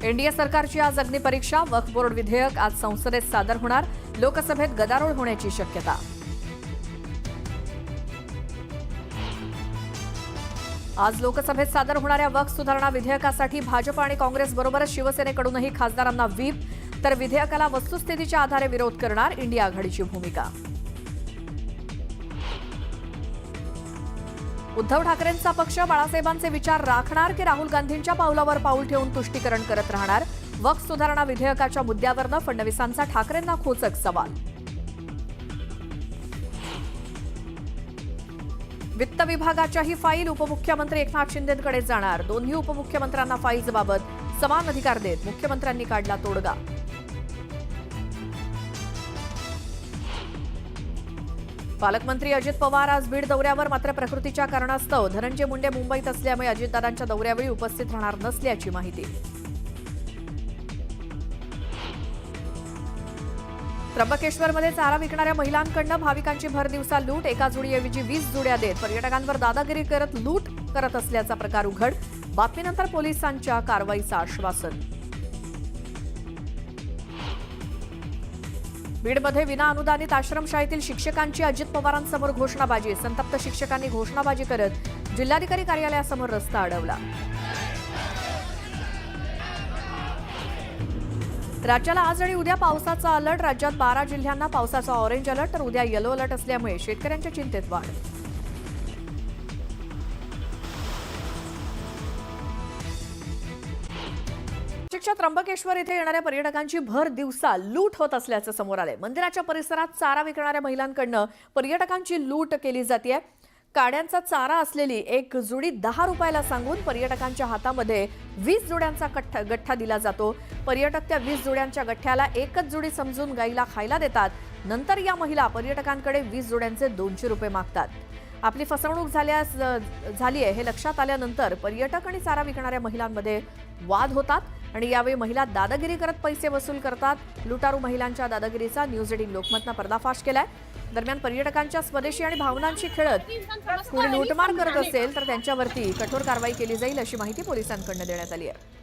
NDA सरकारची आज अग्निपरीक्षा. वक्फ board विधेयक आज संसदेत सादर होणार. लोकसभेत गदारोळ होण्याची शक्यता. आज लोकसभेत सादर होणाऱ्या वक्फ सुधारणा विधेयकासाठी भाजप आणि काँग्रेसबरोबरच शिवसेनेकडूनही खासदारांना व्हीप. तर विधेयकाला वस्तुस्थितीच्या आधारे विरोध करणार इंडिया आघाडीची भूमिका. उद्धव ठाकरेंचा पक्ष बाळासाहेबांचे विचार राखणार की राहुल गांधींच्या पावलावर पाऊल ठेवून तुष्टीकरण करत राहणार. वक्फ सुधारणा विधेयकाच्या मुद्द्यावरनं फडणवीसांचा ठाकरेंना खोचक सवाल. वित्त विभागाच्याही फाईल उपमुख्यमंत्री एकनाथ शिंदेंकडे जाणार. दोन्ही उपमुख्यमंत्र्यांना फाईल्सबाबत समान अधिकार देत मुख्यमंत्र्यांनी काढला तोडगा. पालकमंत्री अजित पवार आज बीड दौऱ्यावर. मात्र प्रकृतीच्या कारणास्तव धनंजय मुंडे मुंबईत असल्यामुळे अजितदादांच्या दौऱ्यावेळी उपस्थित राहणार नसल्याची माहिती. त्र्यंबकेश्वरमध्ये चारा विकणाऱ्या महिलांकडून भाविकांची भरदिवसा लूट. एका जोडीऐवजी 20 जोड्या देत पर्यटकांवर दादागिरी करत लूट करत असल्याचा प्रकार उघड. बातमीनंतर पोलिसांच्या कारवाईचं आश्वासन. बीडमध्ये विनाअनुदानित आश्रमशाळेतील शिक्षकांची अजित पवारांसमोर घोषणाबाजी. संतप्त शिक्षकांनी घोषणाबाजी करत जिल्हाधिकारी कार्यालयासमोर रस्ता अडवला. राज्याला आज आणि उद्या पावसाचा अलर्ट. राज्यात 12 जिल्ह्यांना पावसाचा ऑरेंज अलर्ट तर उद्या येलो अलर्ट असल्यामुळे शेतकऱ्यांच्या चिंतेत वाढ. नाशिकच्या त्र्यंबकेश्वर इथे येणाऱ्या पर्यटकांची भर दिवसा लूट होत असल्याचं समोर आलंय. मंदिराच्या परिसरात चारा विकणाऱ्या महिलांकडून पर्यटकांची लूट केली जाते. काड्यांचा चारा असलेली एक जुडी 10 रुपयाला सांगून पर्यटकांच्या हातामध्ये 20 जोड्यांचा गठ्ठा दिला जातो. पर्यटक त्या 20 जोड्यांच्या गठ्ठ्याला एकच जोडी समजून गाईला खायला देतात. नंतर या महिला पर्यटकांकडे 20 जोड्यांचे 200 रुपये मागतात. आपली फसवणूक झाली आहे हे लक्षात आल्यानंतर पर्यटक आणि चारा विकणाऱ्या महिलांमध्ये वाद होतात आणि यावेळी महिला दादागिरी करत पैसे वसूल करतात. लुटारू महिलांच्या दादागिरीचा न्यूज 18 लोकमतनं पर्दाफाश केलाय. दरम्यान पर्यटकांच्या स्वदेशी आणि भावनांशी खेळत कोणी लूटमार करत असेल तर त्यांच्यावरती कठोर कारवाई केली जाईल अशी माहिती पोलिसांकडून देण्यात आली आहे.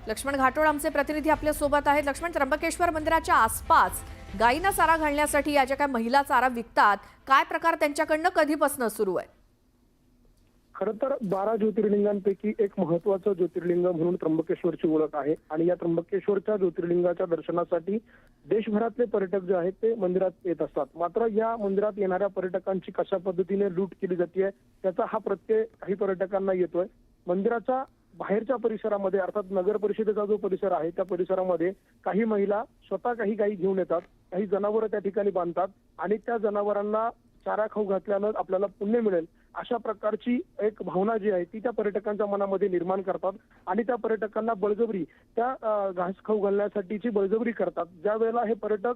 लक्ष्मण घाटोळ आमचे प्रतिनिधी आपल्या सोबत आहेत. लक्ष्मण, त्र्यंबकेश्वर मंदिराच्या आसपास गायींना चारा घालण्यासाठी या ज्या काही महिला चारा विकतात, काय प्रकार त्यांच्याकडनं कधीपासून सुरू आहे? खरं तर 12 ज्योतिर्लिंगांपैकी एक महत्वाचं ज्योतिर्लिंग म्हणून त्र्यंबकेश्वरची ओळख आहे आणि या त्र्यंबकेश्वरच्या ज्योतिर्लिंगाच्या दर्शनासाठी देशभरातले पर्यटक जे आहेत ते मंदिरात येत असतात. मात्र या मंदिरात येणाऱ्या पर्यटकांची कशा पद्धतीने लूट केली जाते त्याचा हा प्रत्यय काही पर्यटकांना येतोय. मंदिराच्या बाहेरच्या परिसरामध्ये अर्थात नगर परिषदेचा जो परिसर आहे त्या परिसरामध्ये काही महिला स्वतः काही गायी घेऊन येतात, काही जनावरं त्या ठिकाणी बांधतात आणि त्या जनावरांना चारा खाऊ घातल्यानं आपल्याला पुण्य मिळेल अशा प्रकारची एक भावना जी आहे ती त्या पर्यटकांच्या मनामध्ये निर्माण करतात आणि त्या पर्यटकांना बळजबरी त्या घास खाऊ घालण्यासाठीची बळजबरी करतात. ज्या वेळेला हे पर्यटक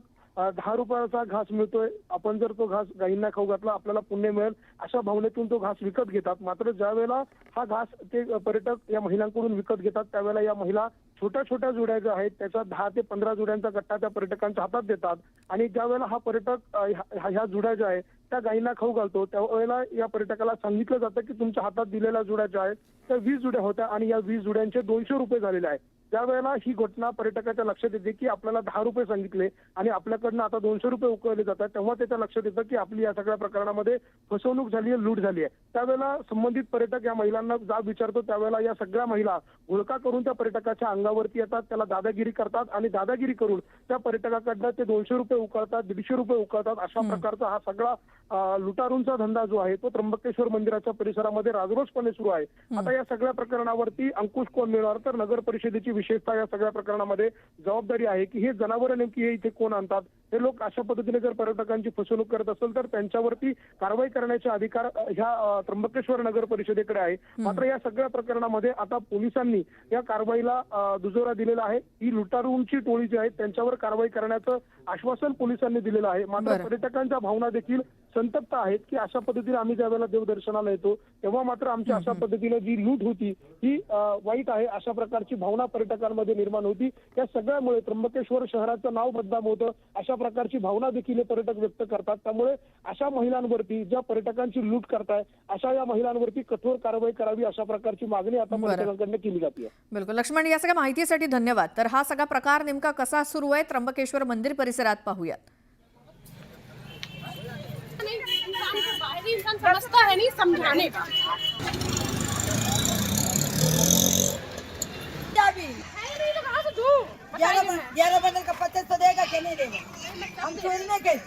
10 रुपयाचा घास मिळतोय, आपण जर तो घास गायींना खाऊ घातला आपल्याला पुण्य मिळेल अशा भावनेतून तो घास विकत घेतात. मात्र ज्या वेळेला हा घास ते पर्यटक या महिलांकडून विकत घेतात त्यावेळेला या महिला छोट्या छोट्या जोड्या ज्या आहेत त्याच्या 10 ते 15 जोड्यांचा गठ्ठा त्या पर्यटकांच्या हातात देतात आणि ज्या वेळेला हा पर्यटक ह्या जोड्या ज्या आहेत त्या गायींना खाऊ घालतो त्यावेळेला या पर्यटकाला सांगितलं जातं की तुमच्या हातात दिलेल्या जोड्या ज्या आहेत त्या 20 जोड्या होत्या आणि या 20 जोड्यांचे 200 रुपये झालेले आहेत. त्यावेळेला ही घटना पर्यटकाच्या लक्षात येते की आपल्याला 10 रुपये सांगितले आणि आपल्याकडनं आता 200 रुपये उकळले जातात. तेव्हा त्याच्या लक्षात येतं की आपली या सगळ्या प्रकरणामध्ये फसवणूक झाली आहे, लूट झाली आहे. त्यावेळेला संबंधित पर्यटक या महिलांना जाब विचारतो त्यावेळेला या सगळ्या महिला घोळका करून त्या पर्यटकाच्या अंगावरती येतात, त्याला दादागिरी करतात आणि दादागिरी करून त्या पर्यटकाकडनं ते 200 रुपये उकळतात, 150 रुपये उकळतात. अशा प्रकारचा हा सगळा लुटारूंचा धंदा जो आहे तो त्र्यंबकेश्वर मंदिराच्या परिसरामध्ये राजरोसपणे सुरू आहे. आता या सगळ्या प्रकरणावरती अंकुश कोण मिळणार तर नगर परिषदेची विशेषतः या सगळ्या प्रकरणामध्ये जबाबदारी आहे की हे जनावरं नेमकी हे इथे कोण आणतात, हे लोक अशा पद्धतीने जर पर्यटकांची फसवणूक करत असेल तर त्यांच्यावरती कारवाई करण्याचे अधिकार ह्या त्र्यंबकेश्वर नगर परिषदेकडे आहे. मात्र या सगळ्या प्रकरणामध्ये आता पोलिसांनी या कारवाईला दुजोरा दिलेला आहे. ही लुटारूंची टोळी जी आहे त्यांच्यावर कारवाई करण्याचं आश्वासन पोलिसांनी दिलेलं आहे. मात्र पर्यटकांच्या भावना देखील संतप्त आहेत की अशा पद्धतीने आम्ही ज्यावेळेला देवदर्शनाला येतो तेव्हा मात्र आमची अशा पद्धतीने जी लूट होती ही वाईट आहे, अशा प्रकारची भावना पर्यटकांमध्ये निर्माण होती. या सगळ्यामुळे त्र्यंबकेश्वर शहराचं नाव बदनाम होतं, अशा प्रकारची भावना देखील हे पर्यटक व्यक्त करतात. त्यामुळे अशा महिलांवरती ज्या पर्यटकांची लूट करताय अशा या महिलांवरती कठोर कारवाई करावी अशा प्रकारची मागणी आता पर्यटकांकडून केली जाते. बिलकुल लक्ष्मण, या सगळ्या माहितीसाठी धन्यवाद. तर हा सगळा प्रकार नेमका कसा सुरू आहे त्र्यंबकेश्वर मंदिर परिसरात पाहूयात. बाहरी इंसान समझता है नहीं समझाने का। ग्यारह बंडल का 25 तो देगा कि नहीं देगा? हम चोरी नहीं करें।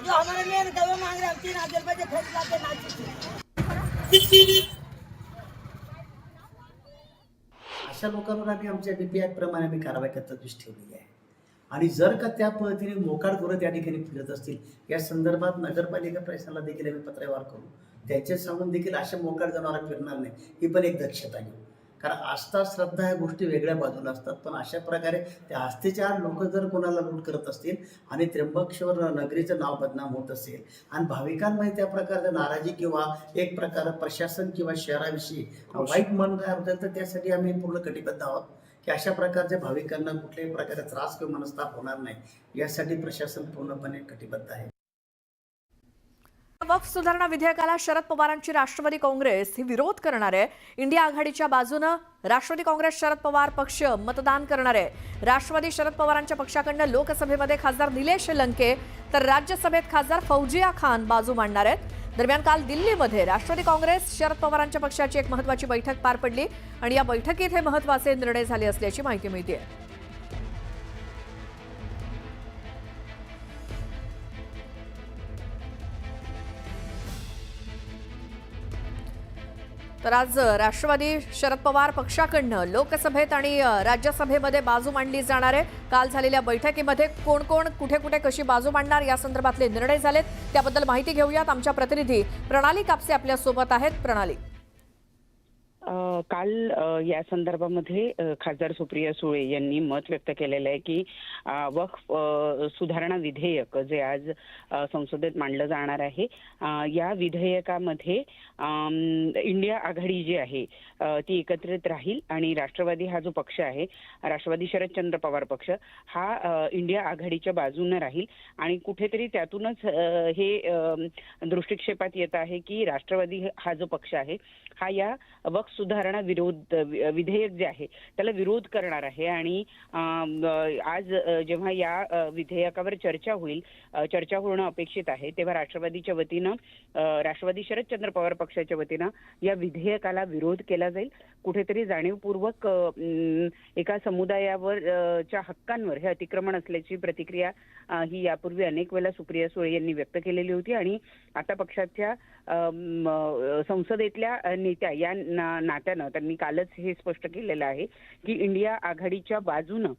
जो हमारे मेन दवा मांग रहे हम 3000 रुपये खरीद लाते नाची। अशा लोकांवर आम्ही आमच्या DPI प्रमाणे आम्ही कारवाई करताना ठेवलेली आहे. आणि जर का त्या पद्धतीने मोकाट गुरं त्या ठिकाणी फिरत असतील, या संदर्भात नगरपालिका प्रशासनाला देखील आम्ही पत्रव्यवहार करू. त्यांच्या सांगून देखील अशा मोकाट जनावरं फिरणार नाही ही पण एक दक्षता घेऊ. कारण आस्था श्रद्धा ह्या गोष्टी वेगळ्या बाजूला असतात, पण अशा प्रकारे त्या आस्थेच्या लोक जर कोणाला लूट करत असतील आणि त्र्यंबकेश्वर नगरीचं नाव बदनाम होत असेल आणि भाविकांमध्ये त्या प्रकारचं नाराजी किंवा एक प्रकार प्रशासन किंवा शहराविषयी वाईट मन असेल, तर त्यासाठी आम्ही पूर्ण कटिबद्ध आहोत की अशा प्रकारच्या भाविकांना कुठल्याही प्रकारे त्रास किंवा मनस्ताप होणार नाही, यासाठी प्रशासन पूर्णपणे कटिबद्ध आहे. वक्फ सुधारणा विधेयकाला शरद पवारांची राष्ट्रवादी काँग्रेस ही विरोध करणार आहे. इंडिया आघाडीच्या बाजूनं राष्ट्रवादी काँग्रेस शरद पवार पक्ष मतदान करणार आहे. राष्ट्रवादी शरद पवारांच्या पक्षाकडनं लोकसभेमध्ये खासदार निलेश लंके तर राज्यसभेत खासदार फौजिया खान बाजू मांडणार आहेत. दरम्यान काल दिल्लीमध्ये राष्ट्रवादी काँग्रेस शरद पवारांच्या पक्षाची एक महत्त्वाची बैठक पार पडली आणि या बैठकीत हे महत्त्वाचे निर्णय झाले असल्याची माहिती मिळते. तर आज राष्ट्रवादी शरद पवार पक्षाकडनं लोकसभेत आणि राज्यसभेमध्ये बाजू मांडली जाणार आहे. काल झालेल्या बैठकीमध्ये कोण कोण कुठे कुठे कशी बाजू मांडणार या संदर्भातले निर्णय झालेत, त्याबद्दल माहिती घेऊयात. आमच्या प्रतिनिधी प्रणाली कापसे आपल्या सोबत आहेत. प्रणाली, काल या संदर्भामध्ये खासदार सुप्रिया सुळे यांनी मत व्यक्त केलेलं आहे की वक्फ सुधारणा विधेयक जे आज संसदेत मांडलं जाणार आहे, या विधेयकामध्ये इंडिया आघाडी जी आहे ती एकत्रित राहील आणि राष्ट्रवादी हा जो पक्ष आहे, राष्ट्रवादी शरदचंद्र पवार पक्ष, हा इंडिया आघाडीच्या बाजूने राहील. आणि कुठेतरी त्यातूनच हे दृष्टिक्षेपात येत आहे की राष्ट्रवादी हा जो पक्ष आहे हा या वक्फ सुधारणा विधेयक जे आहे त्याला विरोध करणार आहे. आणि आज जेव्हा या विधेयकावर चर्चा होणं अपेक्षित आहे, तेव्हा राष्ट्रवादीच्या वतीनं राष्ट्रवादी शरदचंद्र पवार पक्षाच्या वतीनं या विधेयकाला विरोध केला जाईल. कुठेतरी जाणीवपूर्वक एका समुदायावर च्या हक्कांवर हे अतिक्रमण असल्याची प्रतिक्रिया ही यापूर्वी अनेक वेळा सुप्रिया सुळे यांनी व्यक्त केलेली होती. आणि आता पक्षाच्या संसदेतल्या नेत्या या नात्यानं त्यांनी कालच हे स्पष्ट केलेलं आहे की इंडिया आघाडीच्या बाजूनं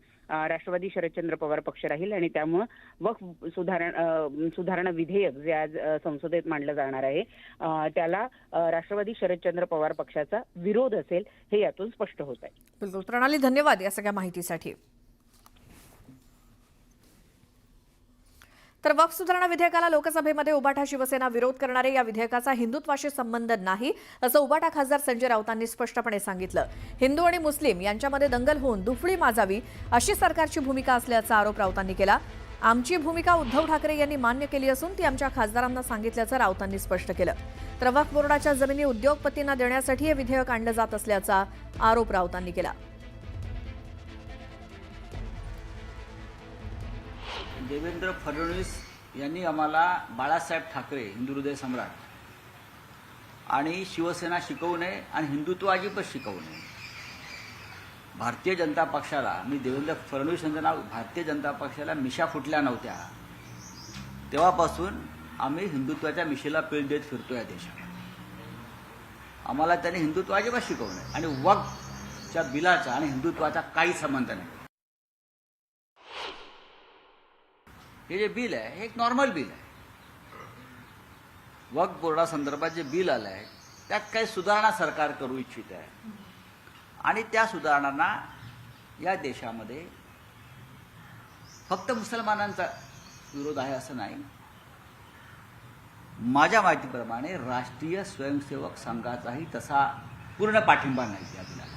राष्ट्रवादी शरदचंद्र पवार पक्ष राहील आणि त्यामुळे वक्फ सुधारणा विधेयक जे आज संसदेत मांडलं जाणार आहे त्याला राष्ट्रवादी शरदचंद्र पवार पक्षाचा विरोध असेल, हे यातून स्पष्ट होत आहे. बिलकुल प्रणाली, धन्यवाद या सगळ्या माहितीसाठी. तर वक्फ सुधारणा विधेयकाला लोकसभेमध्ये उबाटा शिवसेना विरोध करणारे या विधेयकाचा हिंदुत्वाशी संबंध नाही असं उबाटा खासदार संजय राऊतांनी स्पष्टपणे सांगितलं. हिंदू आणि मुस्लिम यांच्यामध्ये दंगल होऊन दुफळी माजावी अशी सरकारची भूमिका असल्याचा आरोप राऊतांनी केला. आमची भूमिका उद्धव ठाकरे यांनी मान्य केली असून ती आमच्या खासदारांना सांगितल्याचं राऊतांनी स्पष्ट केलं. तर वक्फ बोर्डाच्या जमिनी उद्योगपतींना देण्यासाठी हे विधेयक आणलं जात असल्याचा आरोप राऊतांनी केला. देवेंद्र फडणवीस यांनी आम्हाला बाळासाहेब ठाकरे हिंदू हृदय सम्राट आणि शिवसेना शिकवू नये आणि हिंदुत्व अजिबात शिकवू नये. भारतीय जनता पक्षाला, मी देवेंद्र फडणवीस यांचं नाव, भारतीय जनता पक्षाला मिशा फुटल्या नव्हत्या तेव्हापासून आम्ही हिंदुत्वाच्या मिशेला पेळ देत फिरतो या देशात. आम्हाला त्यांनी हिंदुत्व अजिबात शिकवू नये आणि वक्फच्या बिलाचा आणि हिंदुत्वाचा काही संबंध नाही. हे जे बिल आहे हे एक नॉर्मल बिल आहे. वक्फ बोर्डासंदर्भात जे बिल आलं आहे त्यात काही सुधारणा सरकार करू इच्छित आहे आणि त्या सुधारणांना या देशामध्ये फक्त मुसलमानांचा विरोध आहे असं नाही, माझ्या माहितीप्रमाणे राष्ट्रीय स्वयंसेवक संघाचाही तसा पूर्ण पाठिंबा नाही या बिलाला.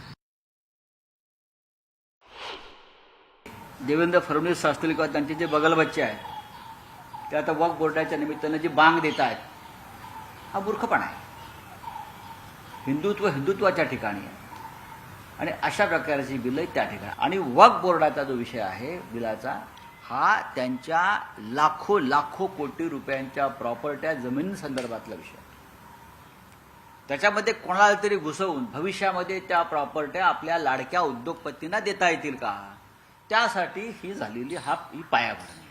देवेंद्र फडणवीस असतील किंवा त्यांचे जे बगलबच्चे आहेत ते आता वक्फ बोर्डाच्या निमित्तानं जी बांग देत आहेत हा मूर्खपणा आहे. हिंदुत्वाच्या ठिकाणी आहे आणि अशा प्रकारची बिलं त्या ठिकाणी. आणि वक्फ बोर्डाचा जो विषय आहे बिलाचा हा त्यांच्या लाखो कोटी रुपयांच्या प्रॉपर्ट्या जमिनींसंदर्भातला विषय. त्याच्यामध्ये कोणाला तरी घुसवून भविष्यामध्ये त्या प्रॉपर्ट्या आपल्या लाडक्या उद्योगपतींना देता येतील का, त्यासाठी ही झालेली ही पायाभरणी.